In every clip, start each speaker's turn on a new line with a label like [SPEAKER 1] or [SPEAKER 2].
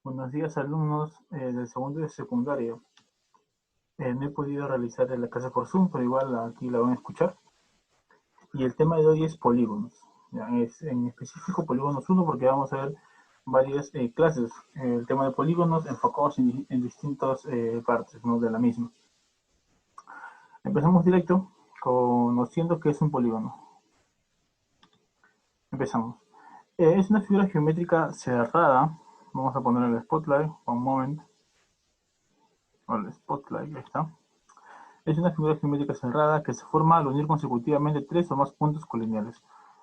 [SPEAKER 1] Buenos días, alumnos del segundo de secundaria. No he podido realizar la clase por Zoom, pero igual aquí la van a escuchar. Y el tema de hoy es polígonos. ¿Ya? Es en específico polígonos 1 porque vamos a ver varias clases. El tema de polígonos enfocados en distintas partes, ¿no?, de la misma. Empezamos directo conociendo qué es un polígono. Empezamos. Es una figura geométrica cerrada. Vamos a poner el spotlight. Un moment. El spotlight, ahí está. Es una figura geométrica cerrada que se forma al unir consecutivamente tres o más puntos colineales.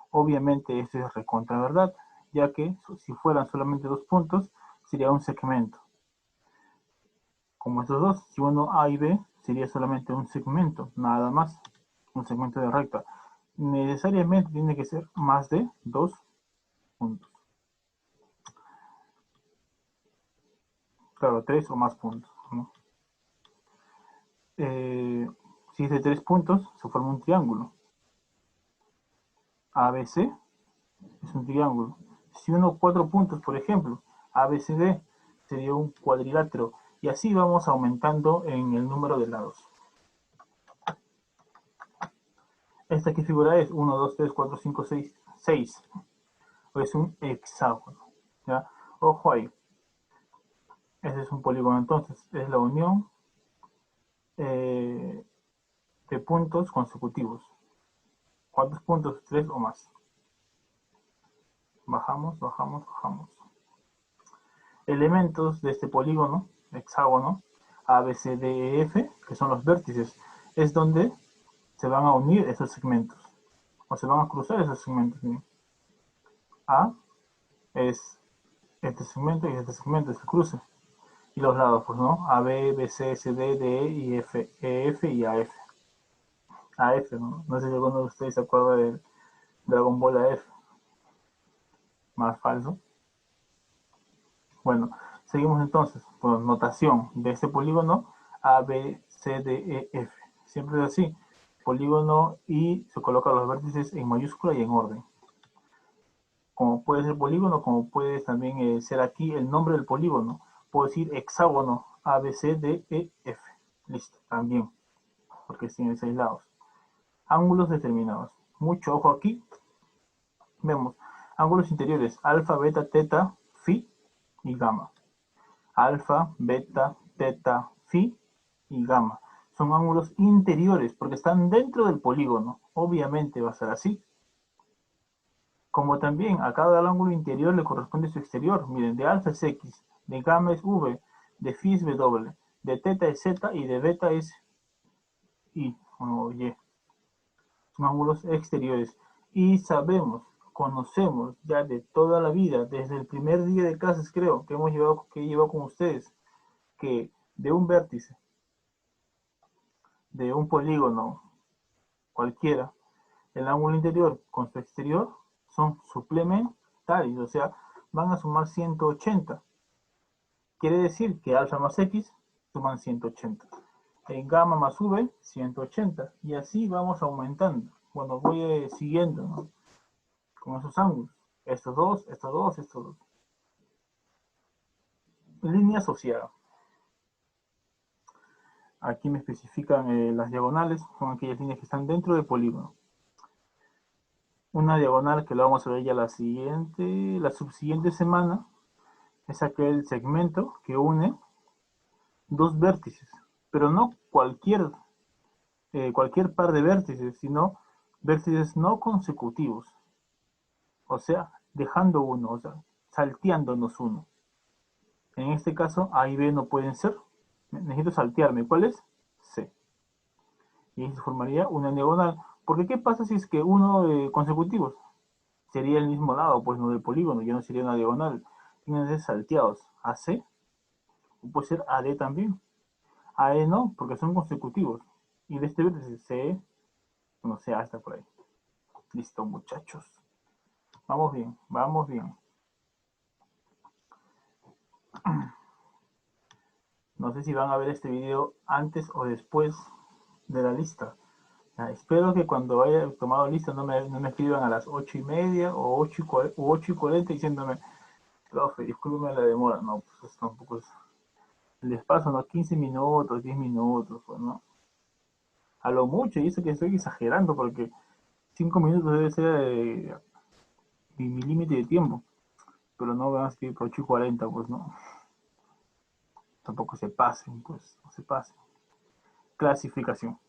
[SPEAKER 1] Obviamente esto es recontra verdad, ya que si fueran solamente dos puntos, sería un segmento. Como estos dos, si uno A y B, sería solamente un segmento, nada más, un segmento de recta. Necesariamente tiene que ser más de dos puntos. Claro, tres o más puntos, ¿no? Si es de tres puntos, se forma un triángulo. ABC es un triángulo. Si uno cuatro puntos, por ejemplo, ABCD sería un cuadrilátero. Y así vamos aumentando en el número de lados. ¿Esta qué figura es? 1, 2, 3, 4, 5, 6, 6. Es un hexágono. ¿Ya? Ojo ahí. Este es un polígono entonces. Es la unión de puntos consecutivos. ¿Cuántos puntos? 3 o más. Bajamos, bajamos, bajamos. Elementos de este polígono, hexágono, A, B, C, D, E, F, que son los vértices, es donde se van a unir esos segmentos, o se van a cruzar esos segmentos. ¿Sí? A es este segmento y este segmento, este cruce. Y los lados, pues, ¿no? A, B, B, C, C, D, D, E y F, E, F y A, F. A, F, ¿no? No sé si alguno de ustedes se acuerda del Dragon Ball A, F. Más falso. Bueno, seguimos entonces con notación de este polígono A, B, C, D, E, F. Siempre es así. Polígono y se colocan los vértices en mayúscula y en orden. Como puede ser polígono, como puede también ser aquí el nombre del polígono. Puedo decir hexágono A, B, C, D, E, F. Listo, también, porque tiene 6 lados. Ángulos determinados. Mucho ojo aquí. Vemos ángulos interiores, alfa, beta, teta, phi y gamma. Alfa, beta, teta, phi y gamma. Son ángulos interiores porque están dentro del polígono. Obviamente va a ser así. Como también a cada ángulo interior le corresponde su exterior. Miren, de alfa es X, de gamma es V, de phi es W, de teta es Z y de beta es Y o Y. Son ángulos exteriores. Y sabemos, conocemos ya de toda la vida, desde el primer día de clases creo, que he llevado con ustedes, que de un vértice, de un polígono cualquiera, el ángulo interior con su exterior son suplementarios, o sea, van a sumar 180. Quiere decir que alfa más x suman 180. En gamma más v, 180. Y así vamos aumentando. Bueno, voy siguiendo, ¿no?, con esos ángulos. Estos dos, estos dos, estos dos. Línea asociada. Aquí me especifican las diagonales, son aquellas líneas que están dentro del polígono. Una diagonal que lo vamos a ver ya la subsiguiente semana, es aquel segmento que une dos vértices, pero no cualquier par de vértices, sino vértices no consecutivos, o sea, dejando uno, o sea, salteándonos uno. En este caso, A y B no pueden ser, necesito saltearme. ¿Cuál es? C. Y ahí se formaría una diagonal. Porque ¿qué pasa si es que uno consecutivos? Sería el mismo lado, pues no del polígono, ya no sería una diagonal. Tienen que ser salteados. AC, o puede ser AD también. AE no, porque son consecutivos. Y de este vértice C, no sé, hasta por ahí. Listo, muchachos. Vamos bien, vamos bien. No sé si van a ver este video antes o después de la lista. Espero que cuando haya tomado lista no me escriban a las 8:30 o 8:40 diciéndome: Profe, discúlpeme la demora. No, pues eso tampoco es. El espacio, ¿no? 15 minutos, 10 minutos, pues, ¿no? A lo mucho, y eso que estoy exagerando, porque 5 minutos debe ser mi límite de tiempo. Pero no veas que por 8 y 40, pues, ¿no? Tampoco se pasen, pues, no se pasen. Clasificación.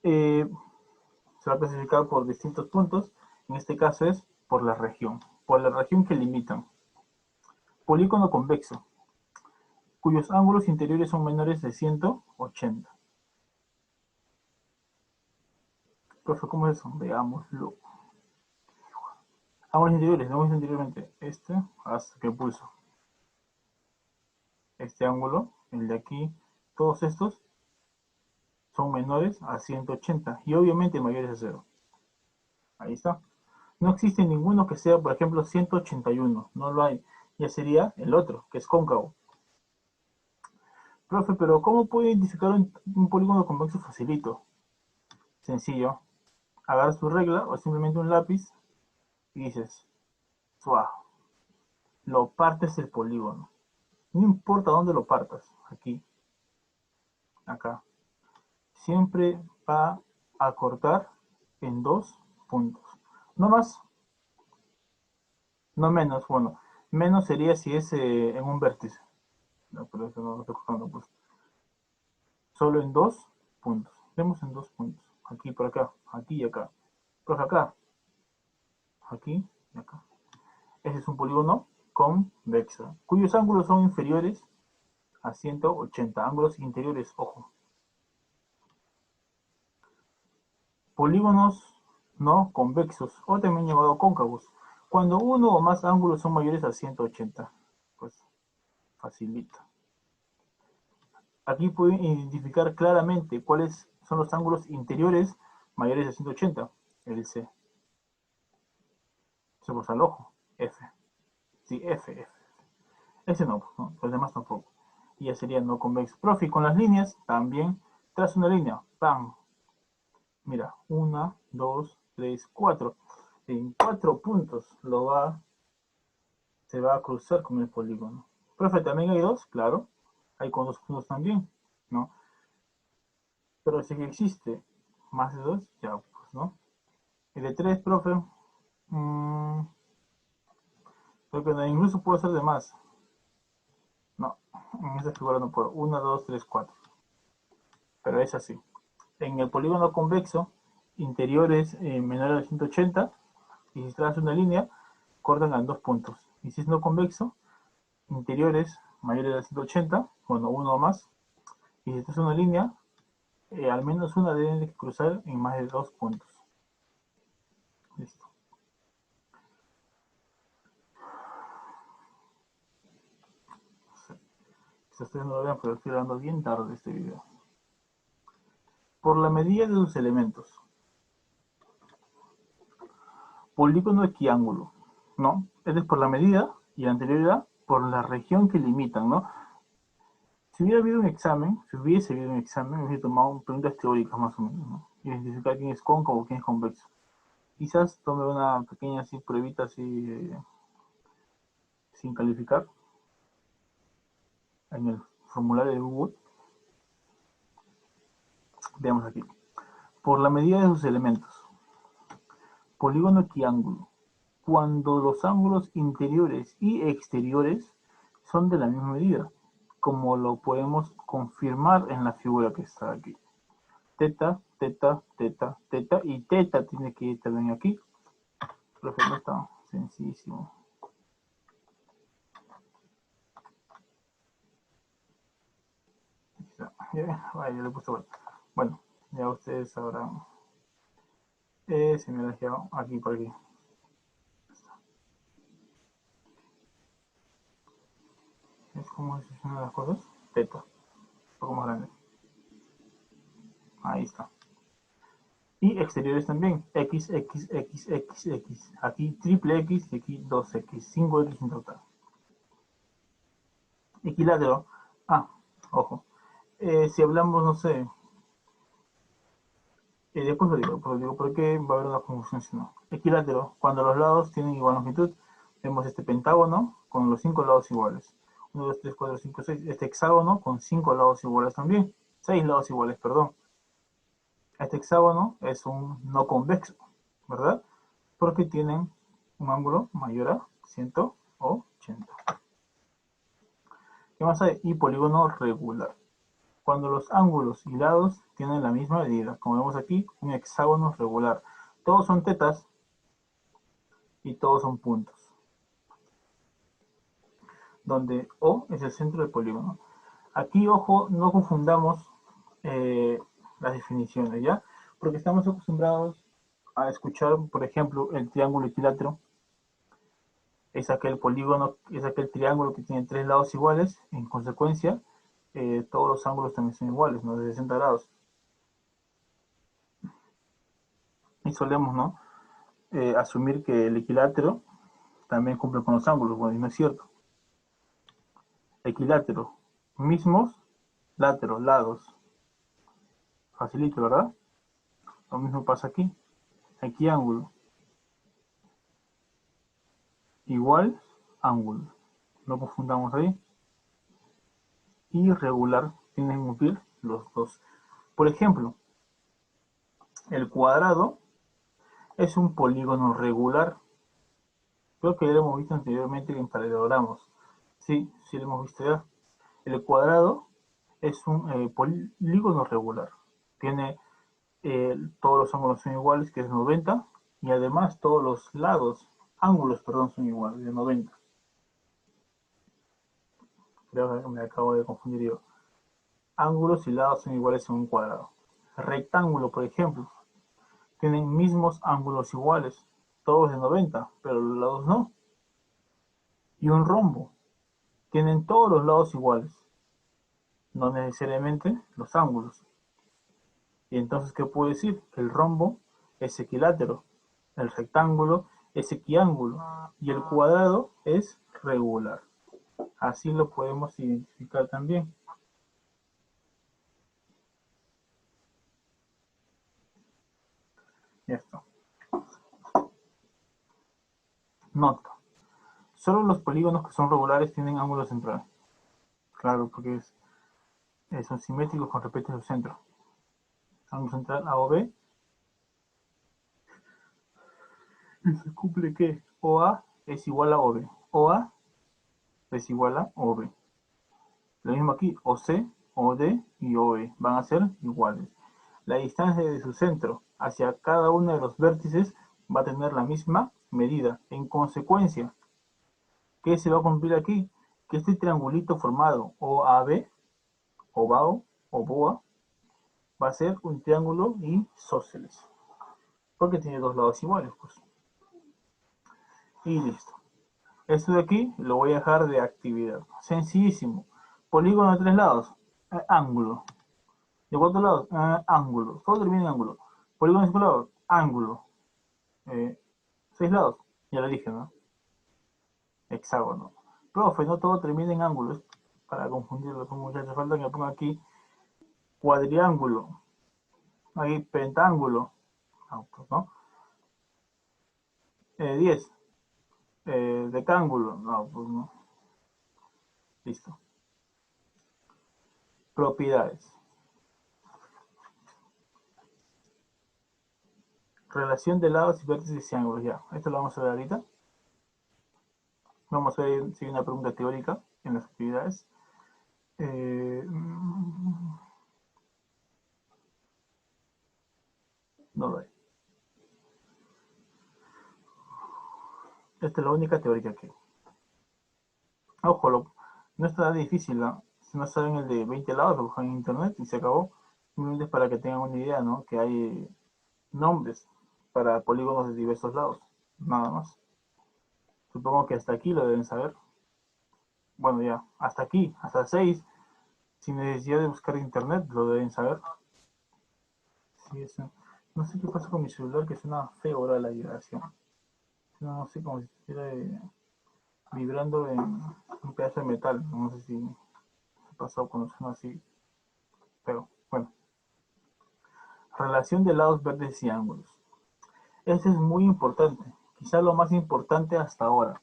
[SPEAKER 1] Eh, Se va a clasificar por distintos puntos. En este caso es por la región. Por la región que limitan. Polígono convexo, cuyos ángulos interiores son menores de 180. Profe, ¿cómo es eso? Veámoslo. Ángulos interiores, no anteriormente. Este hasta que pulso. Este ángulo, el de aquí, todos estos son menores a 180 y obviamente mayores a 0. Ahí está. No existe ninguno que sea, por ejemplo, 181. No lo hay. Ya sería el otro, que es cóncavo. Profe, pero ¿cómo puedo identificar un polígono convexo facilito? Sencillo. Agarras tu regla o simplemente un lápiz y dices, suave, lo partes el polígono. No importa dónde lo partas, aquí, acá. Siempre va a cortar en 2 puntos. No más, no menos. Bueno, menos sería si es en un vértice. No, pero eso no lo estoy cortando, pues. Solo en 2 puntos. Vemos en 2 puntos. Aquí, por acá, aquí y acá. Pues acá, aquí y acá. Ese es un polígono convexo, cuyos ángulos son inferiores a 180. Ángulos interiores, ojo. Polígonos no convexos, o también llamado cóncavos, cuando uno o más ángulos son mayores a 180. Pues facilita. Aquí pueden identificar claramente cuáles son los ángulos interiores mayores a 180. El C. Se usa al ojo. F. Sí, F. Ese no, los demás tampoco. Y ya sería no convexo. Profe, con las líneas también trazo una línea. ¡Pam! Mira, 1, 2, 3, 4. En 4 puntos se va a cruzar con el polígono. Profe, también hay 2, claro. Hay con 2 puntos también, ¿no? Pero si existe más de 2, ya, pues, ¿no? Y de 3, profe, mmm, creo que no, incluso puede ser de más. No, en esta figura no puedo. 1, 2, 3, 4. Pero es así. En el polígono convexo, interiores menores a 180, y si traes una línea, cortan en 2 puntos. Y si es no convexo, interiores mayores a 180, bueno, uno o más, y si traes una línea, al menos una deben de cruzar en más de 2 puntos. Listo. Si ustedes no lo vean, pero estoy hablando bien tarde de este video. Por la medida de sus elementos. Polígono equiángulo, ¿no? Es por la medida y la anterioridad por la región que limitan, ¿no? Si hubiese habido un examen, hubiese tomado preguntas teóricas más o menos, ¿no? Identificar quién es cóncavo o quién es convexo. Quizás tome una pequeña así, pruebita así, sin calificar, en el formulario de Google. Veamos aquí. Por la medida de sus elementos. Polígono equiángulo. Cuando los ángulos interiores y exteriores son de la misma medida, como lo podemos confirmar en la figura que está aquí. Teta, teta, teta, teta, y teta tiene que ir también aquí. Profe, no está sencillísimo. Ya le puse bueno. Bueno, ya ustedes sabrán. Se me ha dejado aquí por aquí. ¿Es como se llaman las cosas? Teta. Un poco más grande. Ahí está. Y exteriores también. X, X, X, X, X. Aquí triple X y aquí 2X. 5X en total. Equilátero. Ah, ojo. Si hablamos, no sé. Después lo digo, porque va a haber una confusión si no. Equilátero. Cuando los lados tienen igual longitud. Vemos este pentágono con los 5 lados iguales. 1, 2, 3, 4, 5, 6. Este hexágono con 5 lados iguales también. 6 lados iguales, perdón. Este hexágono es un no convexo, ¿verdad? Porque tienen un ángulo mayor a 180. ¿Qué más hay? Y polígono regular. Cuando los ángulos y lados tienen la misma medida. Como vemos aquí, un hexágono regular. Todos son tetas y todos son puntos. Donde O es el centro del polígono. Aquí, ojo, no confundamos las definiciones, ¿ya? Porque estamos acostumbrados a escuchar, por ejemplo, el triángulo equilátero. Es aquel polígono, es aquel triángulo que tiene 3 lados iguales. En consecuencia, todos los ángulos también son iguales, ¿no? De 60 grados. Y solemos, ¿no? Asumir que el equilátero también cumple con los ángulos. Bueno, y no es cierto. Equilátero, mismos, láteros, lados. Facilito, ¿verdad? Lo mismo pasa aquí. Aquí ángulo. Igual, ángulo. No confundamos ahí. Y regular, tienen que cumplir los dos. Por ejemplo, el cuadrado es un polígono regular. Creo que ya lo hemos visto anteriormente en paralelogramas. Sí, sí lo hemos visto ya. El cuadrado es un polígono regular. Tiene todos los ángulos son iguales, que es 90, y además todos los lados, ángulos, perdón, son iguales, de 90. Creo que me acabo de confundir yo. Ángulos y lados son iguales en un cuadrado. Rectángulo, por ejemplo, tienen mismos ángulos iguales, todos de 90, pero los lados no. Y un rombo, tienen todos los lados iguales, no necesariamente los ángulos. Y entonces, ¿qué puedo decir? Que el rombo es equilátero, el rectángulo es equiángulo y el cuadrado es regular. Así lo podemos identificar también. Esto. Nota. Solo los polígonos que son regulares tienen ángulo central. Claro, porque son simétricos con respecto a su centro. Ángulo central A o B. ¿Y se cumple qué? OA es igual a OB. OA es igual a OB. Lo mismo aquí, OC, OD y OE van a ser iguales. La distancia de su centro hacia cada uno de los vértices va a tener la misma medida. En consecuencia, ¿qué se va a cumplir aquí? Que este triangulito formado OAB, OBAO o BOA, va a ser un triángulo isósceles. Porque tiene dos lados iguales, pues. Y listo. Esto de aquí lo voy a dejar de actividad. Sencillísimo. Polígono de tres lados. Ángulo. ¿De cuántos lados? Ángulo. Todo termina en ángulo. Polígono de cinco lados. Ángulo. 6 lados. Ya lo dije, ¿no? Hexágono. Profe, no todo termina en ángulos. Para confundirlo con muchachos, falta que ponga aquí cuadriángulo. Ahí pentágulo. No, pues no. 10. Decángulo. No, pues no. Listo. Propiedades. Relación de lados y vértices y ángulos. Ya, esto lo vamos a ver ahorita. Vamos a ver si hay una pregunta teórica en las actividades. No lo hay. Esta es la única teórica que hay. Ojo, no es tan difícil, ¿no? Si no saben el de 20 lados, lo buscan en internet y se acabó. Simplemente es para que tengan una idea, ¿no? Que hay nombres para polígonos de diversos lados. Nada más. Supongo que hasta aquí lo deben saber. Bueno, ya, hasta aquí, hasta 6, sin necesidad de buscar en internet, lo deben saber. Sí, eso. No sé qué pasa con mi celular, que suena feo ahora la vibración. No sé, como si estuviera vibrando en un pedazo de metal. No sé si ha pasado cuando suena así. Pero bueno. Relación de lados verdes y ángulos. Este es muy importante. Quizá lo más importante hasta ahora.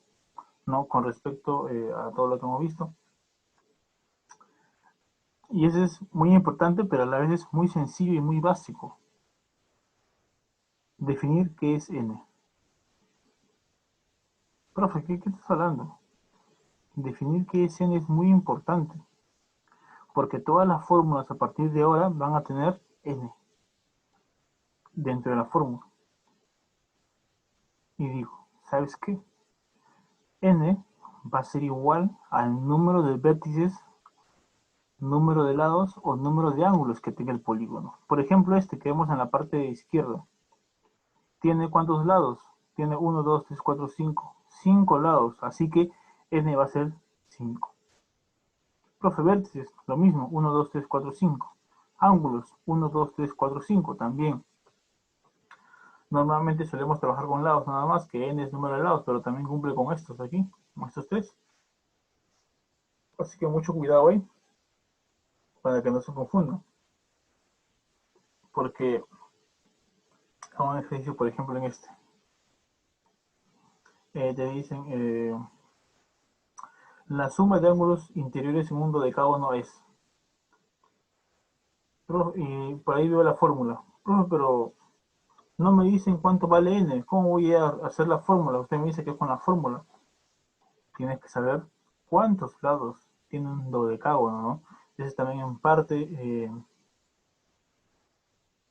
[SPEAKER 1] ¿no? Con respecto a todo lo que hemos visto. Y eso es muy importante, pero a la vez es muy sencillo y muy básico. Definir qué es n. Profe, ¿qué estás hablando? Definir qué es n es muy importante, porque todas las fórmulas a partir de ahora van a tener n dentro de la fórmula. Y digo, ¿sabes qué? N va a ser igual al número de vértices, número de lados o número de ángulos que tenga el polígono. Por ejemplo, este que vemos en la parte izquierda. ¿Tiene cuántos lados? Tiene 1, 2, 3, 4, 5. 5 lados, así que n va a ser 5. Profe, vértices, lo mismo, 1, 2, 3, 4, 5. Ángulos, 1, 2, 3, 4, 5, también. Normalmente solemos trabajar con lados nada más, que n es número de lados, pero también cumple con estos aquí, con estos tres. Así que mucho cuidado ahí, para que no se confundan. Porque hago un ejercicio, por ejemplo, en este. Te dicen, la suma de ángulos interiores en un dodecágono es. Y por ahí veo la fórmula. Pero no me dicen cuánto vale n. ¿Cómo voy a hacer la fórmula? Usted me dice que es con la fórmula. Tienes que saber cuántos lados tiene un dodecágono, ¿no? Esa es también en parte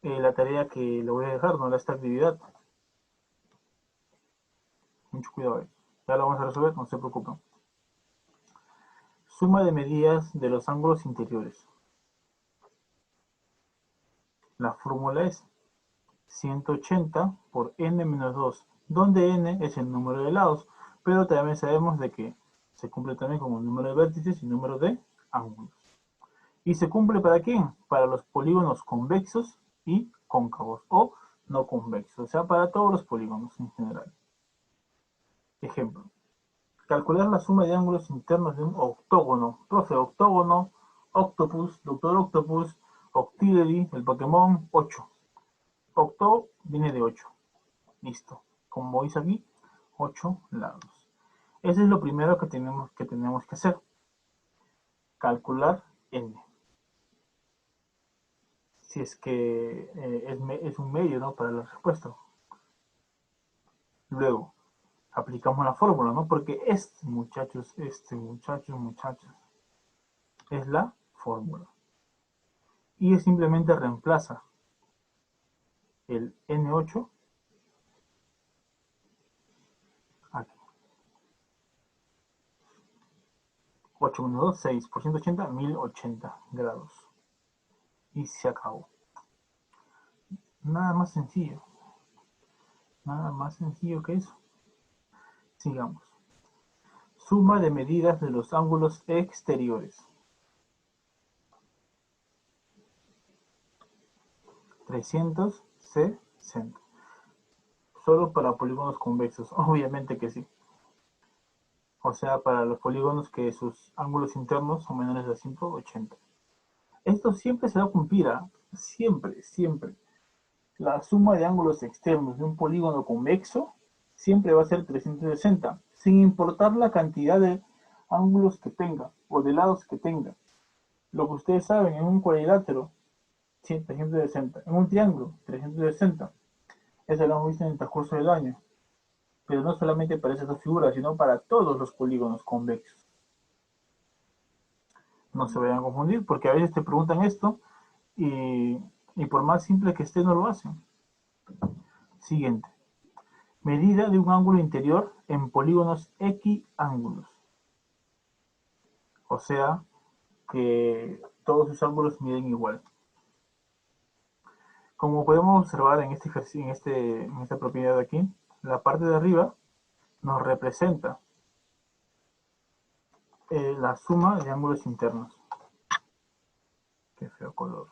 [SPEAKER 1] la tarea que le voy a dejar, ¿no? Esta actividad. Mucho cuidado ahí. Ya lo vamos a resolver, no se preocupen. Suma de medidas de los ángulos interiores. La fórmula es 180 por n menos 2, donde n es el número de lados, pero también sabemos de que se cumple también con el número de vértices y el número de ángulos. ¿Y se cumple para quién? Para los polígonos convexos y cóncavos, o no convexos, o sea, para todos los polígonos en general. Ejemplo, calcular la suma de ángulos internos de un octógono. Profe, octógono, octopus, doctor octopus, octillery, el Pokémon, 8. Octo viene de 8. Listo. Como veis aquí, 8 lados. Eso es lo primero que tenemos que hacer. Calcular n. Si es que es un medio, ¿no? Para la respuesta. Luego, aplicamos la fórmula, ¿no? Porque muchachos, es la fórmula. Y simplemente reemplaza el N8 aquí. 8 menos 2, 6. Por 180, 1080 grados. Y se acabó. Nada más sencillo. Nada más sencillo que eso. Sigamos. Suma de medidas de los ángulos exteriores. 360. Solo para polígonos convexos. Obviamente que sí. O sea, para los polígonos que sus ángulos internos son menores de 180. Esto siempre se va a cumplir, ¿eh? Siempre, siempre. La suma de ángulos externos de un polígono convexo siempre va a ser 360, sin importar la cantidad de ángulos que tenga o de lados que tenga. Lo que ustedes saben, en un cuadrilátero, 360, en un triángulo, 360. Eso lo hemos visto en el transcurso del año. Pero no solamente para esas dos figuras, sino para todos los polígonos convexos. No se vayan a confundir, porque a veces te preguntan esto y por más simple que esté, no lo hacen. Siguiente. Medida de un ángulo interior en polígonos equiángulos. O sea, que todos sus ángulos miden igual. Como podemos observar en este ejercicio, en esta propiedad de aquí, la parte de arriba nos representa la suma de ángulos internos. Qué feo color.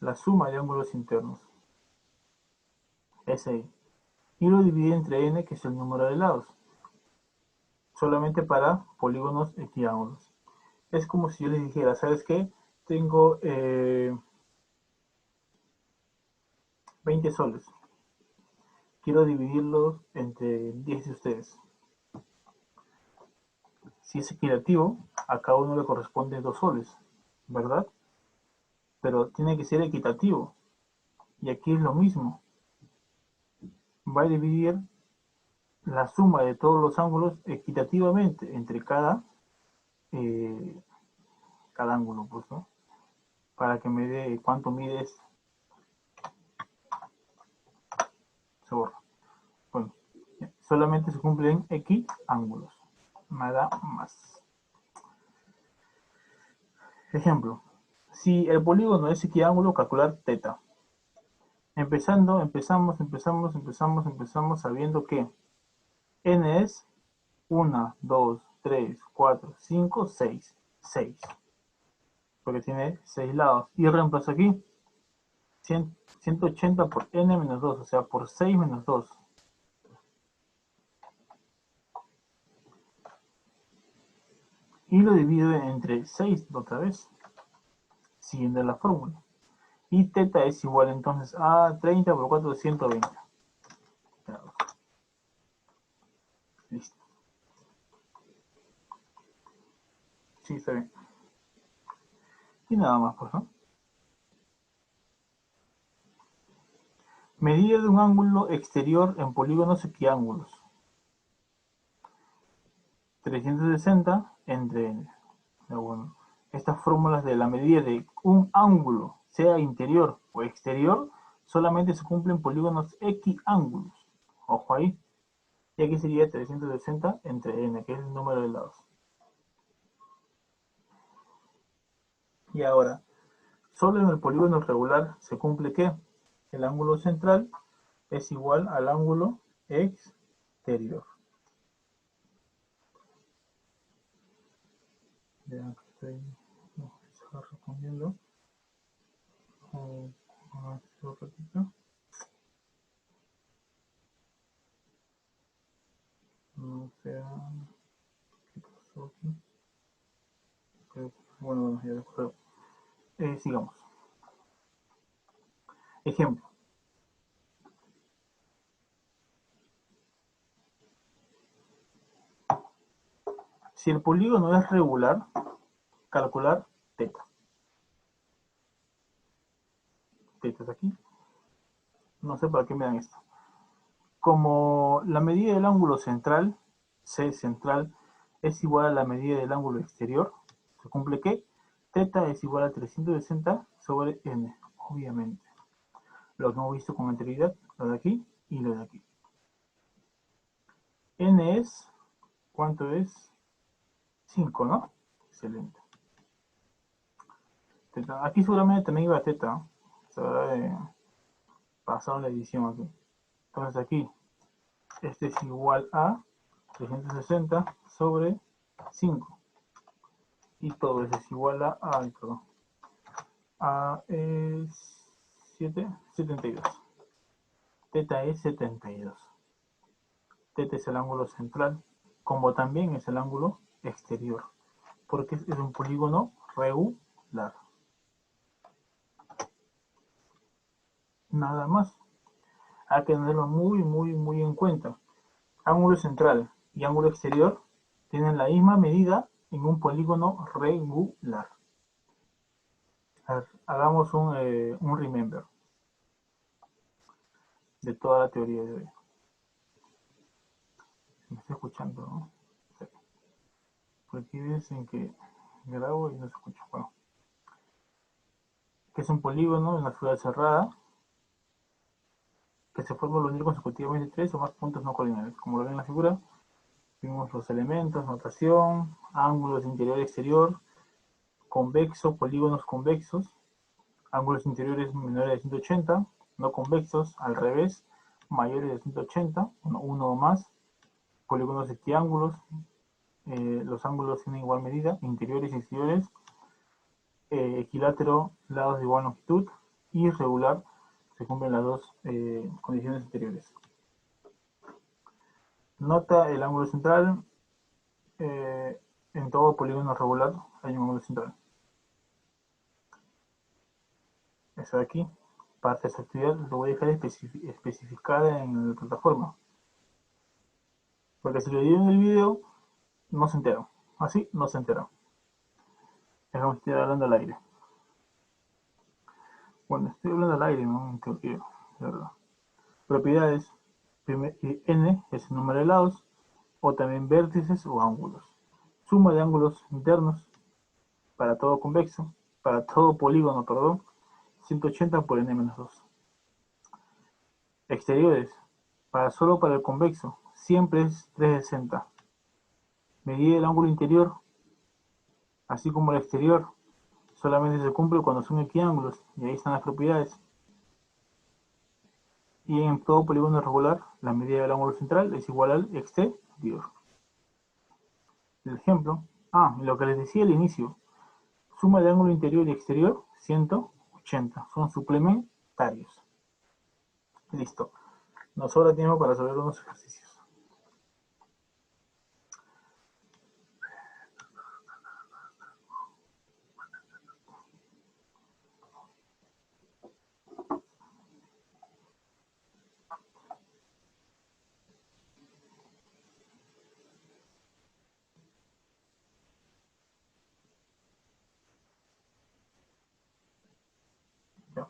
[SPEAKER 1] La suma de ángulos internos. Es ahí. Y lo divide entre n, que es el número de lados. Solamente para polígonos equiángulos. Es como si yo les dijera, ¿sabes qué? Tengo 20 soles. Quiero dividirlos entre 10 de ustedes. Si es equitativo, a cada uno le corresponde 2 soles, ¿verdad? Pero tiene que ser equitativo. Y aquí es lo mismo. Va a dividir la suma de todos los ángulos equitativamente entre cada ángulo, pues, ¿no? Para que me dé cuánto mide esto. Se borra. Bueno, solamente se cumplen X ángulos. Nada más. Ejemplo. Si el polígono es equiángulo, calcular teta. Empezamos sabiendo que n es 1, 2, 3, 4, 5, 6. 6. Porque tiene 6 lados. Y reemplazo aquí 180 por n menos 2, o sea, por 6 menos 2. Y lo divido entre 6 otra vez, siguiendo la fórmula. Y teta es igual entonces a 30 por 4 de 120. Listo. Sí, está bien. Y nada más, pues, ¿no? Medida de un ángulo exterior en polígonos equiángulos. 360 entre n. Bueno, estas fórmulas de la medida de un ángulo, sea interior o exterior, solamente se cumplen polígonos equiángulos. Ojo ahí. Y aquí sería 360 entre n, que es el número de lados. Y ahora, solo en el polígono regular se cumple que el ángulo central es igual al ángulo exterior. Ya estoy respondiendo. Un ratito. No sea. ¿Qué pasó aquí? Bueno, ya después. Sigamos. Ejemplo. Si el polígono es regular, calcular teta. Teta es aquí. No sé para qué me dan esto. Como la medida del ángulo central, C central, es igual a la medida del ángulo exterior, se cumple que teta es igual a 360 sobre n, obviamente. Lo que hemos visto con anterioridad, lo de aquí y lo de aquí. N es, ¿cuánto es? 5, ¿no? Excelente. Teta. Aquí seguramente también iba teta, ¿no? Se habrá pasado la edición aquí. Entonces aquí, este es igual a 360 sobre 5. Y todo eso es igual a 72. Teta es 72. Teta es el ángulo central, como también es el ángulo exterior, porque es un polígono regular. Nada más. Hay que tenerlo muy en cuenta. Ángulo central y ángulo exterior tienen la misma medida en un polígono regular. Hagamos un remember de toda la teoría de hoy. Me estoy escuchando, ¿no? Sí. Porque dicen que grabo y no se escucha. Bueno, que es un polígono en una figura cerrada que se forma al unir consecutivamente 3 o más puntos no colineales. Como lo ven en la figura, vimos los elementos, notación, ángulos interior y exterior, convexo, polígonos convexos, ángulos interiores menores de 180, no convexos, al revés, mayores de 180, uno o más, polígonos equiángulos, los ángulos tienen igual medida, interiores y exteriores, equilátero, lados de igual longitud, y regular, se cumplen las dos condiciones anteriores. Nota el ángulo central, en todo polígono regular hay un ángulo central. Eso de aquí, parte de esa actividad, lo voy a dejar especificada en la plataforma. Porque si lo digo en el video, no se entera. Así no se entera. Es como si estuviera hablando al aire. Bueno, estoy hablando al aire, ¿no? En teoría, de verdad. Propiedades. N es el número de lados, o también vértices o ángulos. Suma de ángulos internos para todo convexo, para todo polígono, perdón, 180 por n-2. Exteriores, solo para el convexo, siempre es 360. Medida del ángulo interior, así como el exterior, solamente se cumple cuando son equiángulos, y ahí están las propiedades. Y en todo polígono regular, la medida del ángulo central es igual al exterior. El ejemplo, lo que les decía al inicio, suma de ángulo interior y exterior, 180, son suplementarios. Listo. Nos sobra tiempo para resolver unos ejercicios. Ya.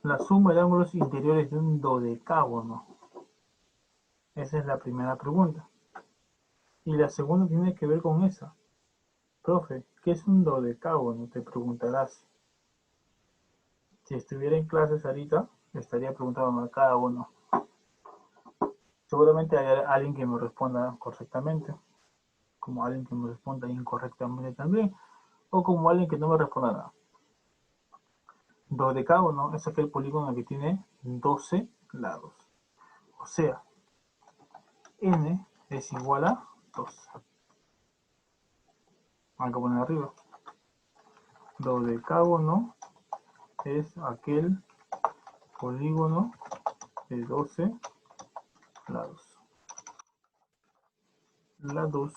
[SPEAKER 1] La suma de ángulos interiores de un dodecágono. Esa es la primera pregunta. Y la segunda tiene que ver con esa. Profe, ¿qué es un dodecágono? Te preguntarás. Si estuviera en clases ahorita, le estaría preguntando a cada uno. Seguramente hay alguien que me responda correctamente, como alguien que me responda incorrectamente también, o como alguien que no me responda nada. Dodecágono es aquel polígono que tiene 12 lados. O sea, n es igual a 2. Hay que poner arriba. Dodecágono es aquel polígono de 12 lados. Lados.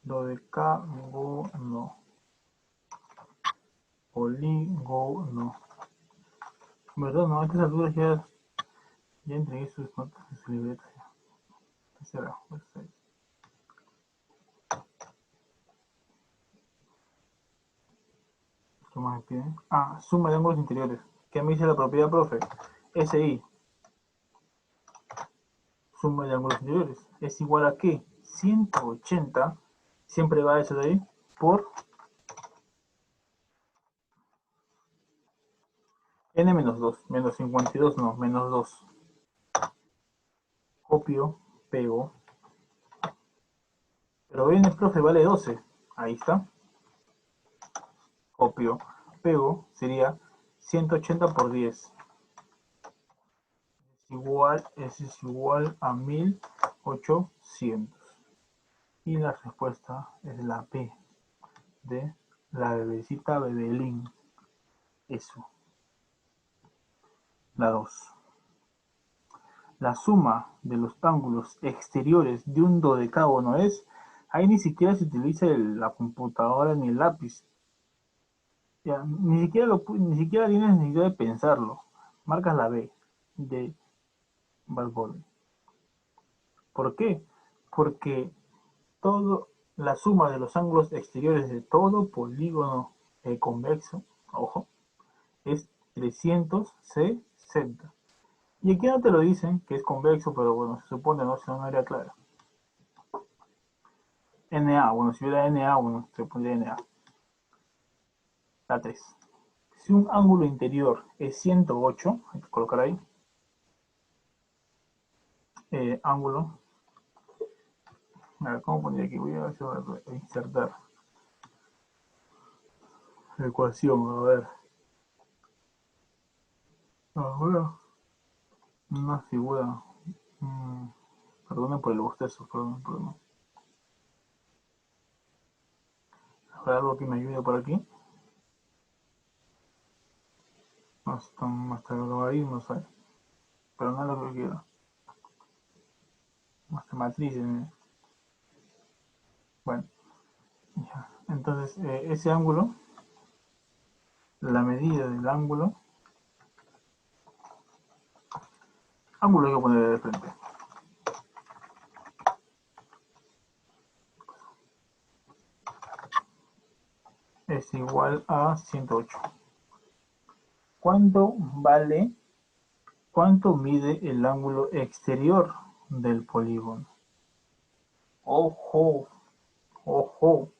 [SPEAKER 1] Dodecágono. Polígono. ¿Verdad? No, a estas alturas ya entregué sus notas en su libreta. ¿Qué será? ¿Qué más me piden? Suma de ángulos interiores. ¿Qué me dice la propiedad, profe? SI, suma de ángulos interiores, es igual a ¿qué? 180, siempre va eso de ahí, por n-2, menos 52 no, menos 2. Copio, pego. Pero n, profe, vale 12. Ahí está. Copio, pego, sería 180 por 10. Es igual a 1800. Y la respuesta es la P de la bebecita Bebelín. Eso. La 2. La suma de los ángulos exteriores de un dodecágono es, ahí ni siquiera se utiliza la computadora ni el lápiz. Ya, ni siquiera tienes necesidad de pensarlo. Marcas la B de Valbode. ¿Por qué? Porque la suma de los ángulos exteriores de todo polígono convexo, ojo, es 360. Y aquí no te lo dicen que es convexo, pero bueno, se supone, no, si no era claro. NA, bueno, si hubiera NA, bueno, se pondría NA. La 3. Si un ángulo interior es 108, hay que colocar ahí, ángulo, a ver, ¿cómo pondría aquí? Voy a ver si voy a insertar la ecuación, a ver. Ahora, una figura, perdonen por el bostezo, perdón. Habrá algo que me ayude por aquí. Hasta logaritmos hay, pero no es lo que quiero. Hasta matrices. Bueno, ya. Entonces ese ángulo, la medida del ángulo, Ángulo hay que poner de frente. Es igual a 108. ¿Cuánto mide el ángulo exterior del polígono? Ojo, ojo.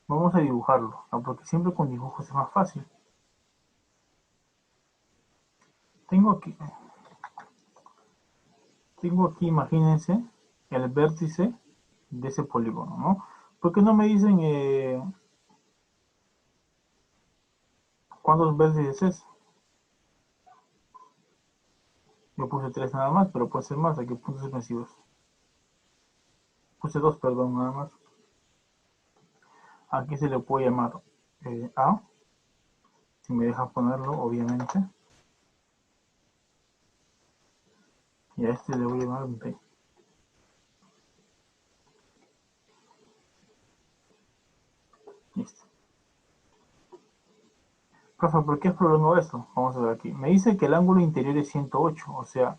[SPEAKER 1] Vamos a dibujarlo, porque siempre con dibujos es más fácil. Tengo aquí, imagínense, el vértice de ese polígono, ¿no? ¿Por qué no me dicen cuántos vértices es? Yo puse 3 nada más, pero puede ser más. Aquí puntos suspensivos. Puse 2, perdón, nada más. Aquí se le puede llamar A, si me deja ponerlo, obviamente. Y a este le voy a llamar B. Listo. Profe, ¿por qué es problema esto? Vamos a ver aquí. Me dice que el ángulo interior es 108, o sea,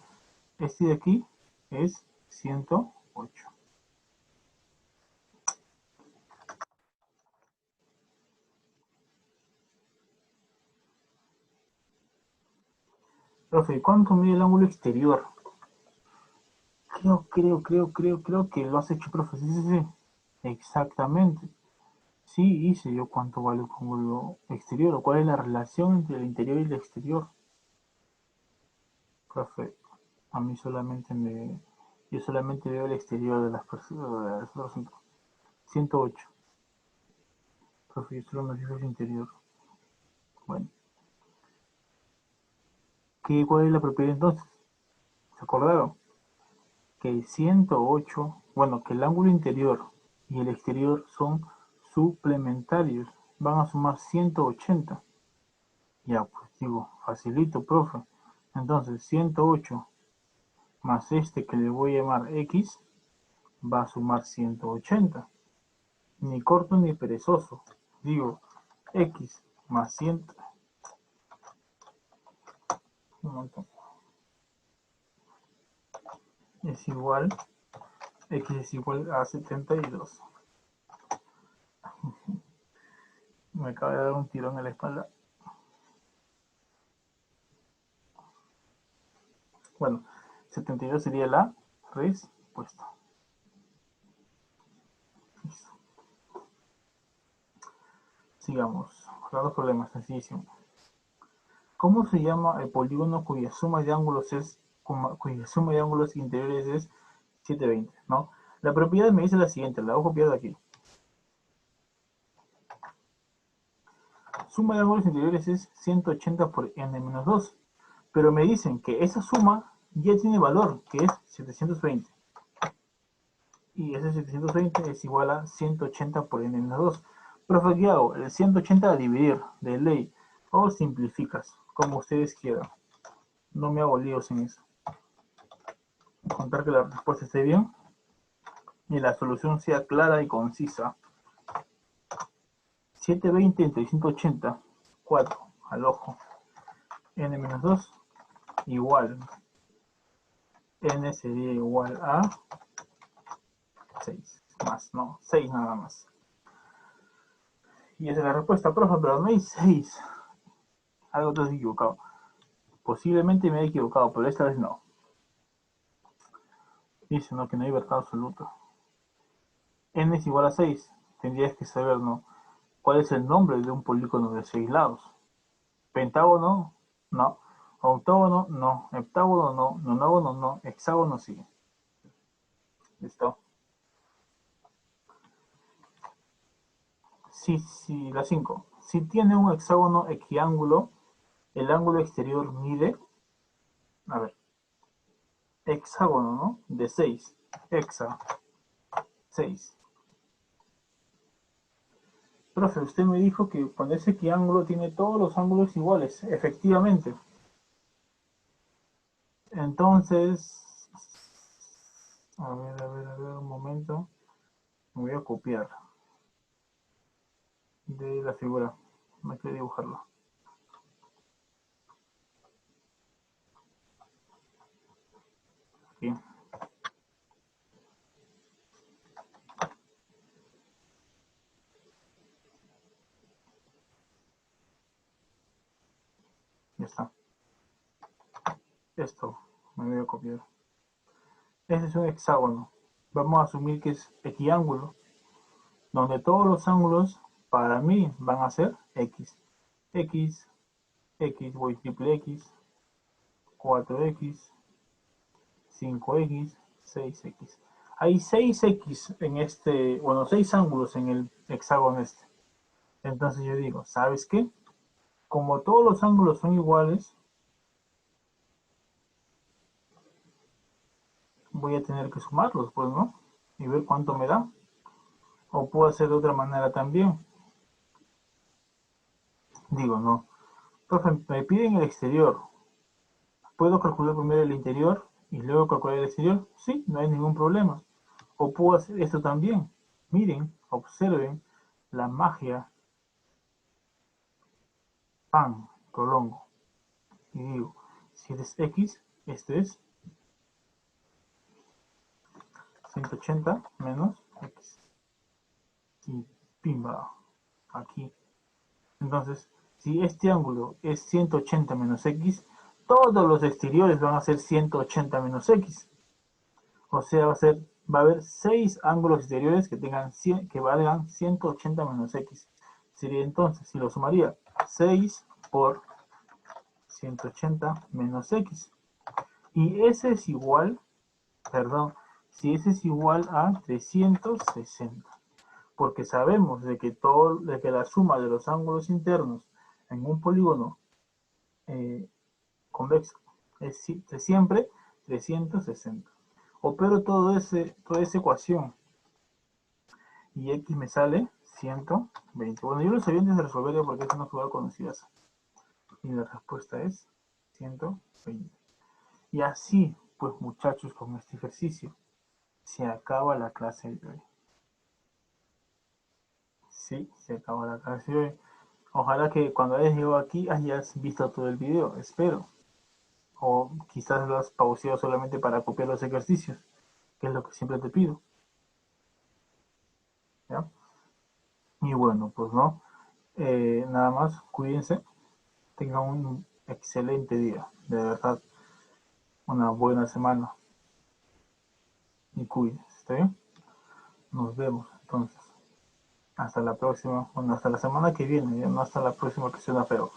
[SPEAKER 1] este de aquí es 108. Profe, ¿cuánto mide el ángulo exterior? Creo que lo has hecho, profe. Sí. Exactamente. Sí, hice yo cuánto vale el ángulo exterior, o cuál es la relación entre el interior y el exterior. Profe, a mí yo solamente veo el exterior de las personas. 108. Profe, yo solo me fijo el interior. Bueno, ¿cuál es la propiedad entonces? ¿Se acordaron? Que el 108, bueno, que el ángulo interior y el exterior son suplementarios, van a sumar 180. Ya, pues digo, facilito, profe. Entonces, 108 más este que le voy a llamar X va a sumar 180. Ni corto ni perezoso. Digo, X más 100. Un montón. Es igual, X es igual a 72. Me acaba de dar un tirón en la espalda. Bueno, 72 sería la respuesta. Listo. Sigamos. Claro, problemas, sencillísimo. ¿Cómo se llama el polígono cuya suma de ángulos interiores es 720? ¿No? La propiedad me dice la siguiente, la voy a copiar de aquí. Suma de ángulos interiores es 180 por n menos 2. Pero me dicen que esa suma ya tiene valor, que es 720. Y ese 720 es igual a 180 por n menos 2. Profe, ¿qué hago? El 180 a dividir de ley o simplificas, como ustedes quieran. No me hago líos en eso. Contar que la respuesta esté bien y la solución sea clara y concisa. 720 entre 180, 4 al ojo. N menos 2 igual. N sería igual a 6 más, no, 6 nada más. Y esa es la respuesta, profe, pero no hay 6. Algo te has equivocado. Posiblemente me haya equivocado, pero esta vez no. Dice, ¿no? Que no hay verdad absoluta. N es igual a 6. Tendrías que saber, ¿no? ¿Cuál es el nombre de un polígono de 6 lados? Pentágono, no. Octógono, no. Heptágono, no. Nonógono, no. Hexágono, sí. ¿Listo? Sí, la 5. Si tiene un hexágono equiángulo, el ángulo exterior mide, a ver, hexágono, ¿no? De 6. Hexa, 6. Profe, usted me dijo que cuando ese equiángulo tiene todos los ángulos iguales. Efectivamente. Entonces, a ver, un momento. Me voy a copiar de la figura. No hay que dibujarla. Bien. Ya está. Esto me voy a copiar. Este es un hexágono. Vamos a asumir que es equiángulo, donde todos los ángulos para mí van a ser x. X, X, voy triple X, 4X, 5X, 6X. Hay 6X en este, bueno, 6 ángulos en el hexágono este. Entonces yo digo, ¿sabes qué? Como todos los ángulos son iguales, voy a tener que sumarlos, pues, ¿no? Y ver cuánto me da. O puedo hacer de otra manera también. Digo, no. Profe, me piden el exterior. ¿Puedo calcular primero el interior y luego calcular el exterior? Sí, no hay ningún problema. O puedo hacer esto también. Miren, observen la magia. Pan, prolongo. Y digo, si este es X, este es 180 menos X. Y pimba, aquí. Entonces, si este ángulo es 180 menos X, todos los exteriores van a ser 180 menos X. O sea, va a haber 6 ángulos exteriores que tengan que valgan 180 menos X. Sería entonces, si lo sumaría, 6 por 180 menos X. Y ese es igual, perdón, si ese es igual a 360. Porque sabemos de que la suma de los ángulos internos en un polígono convexo es siempre 360. Opero toda esa ecuación y X me sale 120. Bueno, yo lo sabía antes de resolverlo porque es una figura conocida. Y la respuesta es 120. Y así, pues muchachos, con este ejercicio se acaba la clase de hoy. Sí, se acaba la clase de hoy. Ojalá que cuando hayas llegado aquí hayas visto todo el video, espero. O quizás lo has pauseado solamente para copiar los ejercicios, que es lo que siempre te pido. ¿Ya? Y bueno, pues no. Nada más, cuídense. Tengan un excelente día. De verdad, una buena semana. Y cuídense, ¿está bien? Nos vemos entonces. Hasta la próxima. Bueno, hasta la semana que viene, ¿ya? No hasta la próxima que suena feo.